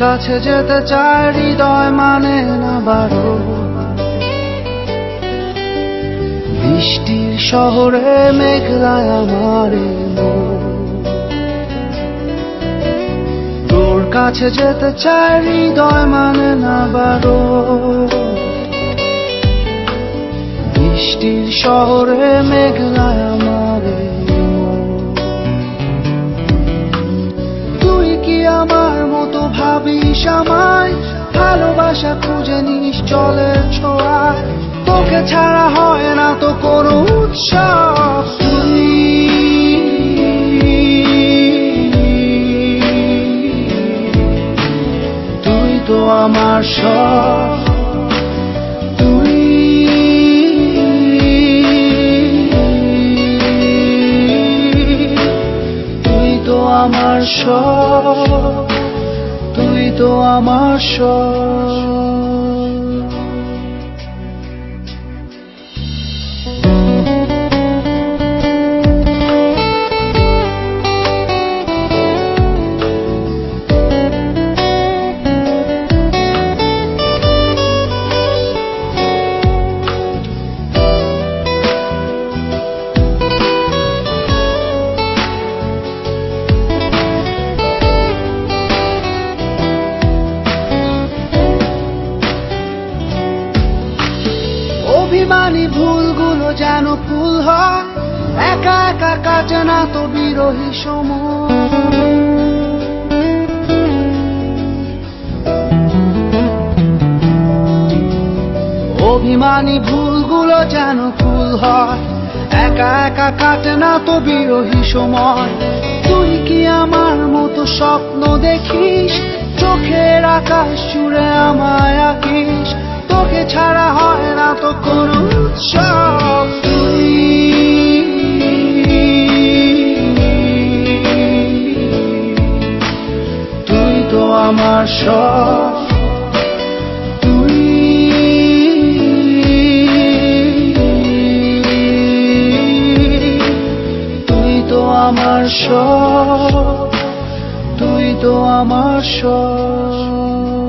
কাছে যেতে চায় হৃদয় মানে না বারো। বৃষ্টির শহরে মেঘলায় আমার তোর কাছে যেতে চায় হৃদয় মানে না বারো। বৃষ্টির শহরে মেঘলায় আমার তুই কি আমার মতো ভাবিস আমায়? ভালোবাসা খুঁজে নিস জলের ছোঁয়ায়, তোকে ছাড়া হয় না তো কোনো উৎসব। তুই তো আমার সব, তুই তো আমার সব, তুই তো আমার সব। অভিমানী ভুলগুলো যেন ফুল হয়, একা একা কাটে না তো বিরহী সময়। অভিমানী ভুলগুলো যেন ফুল হয়, একা একা কাটে না তো বিরহী সময়। তুই কি আমার মতো স্বপ্ন দেখিস? চোখের আকাশ জুড়ে আমায় আঁকিস, তোকে ছাড়া হয় না তো কোনো উৎসব। তুই তো আমার সব, তুই তো আমার সব, তুই তো আমার সব।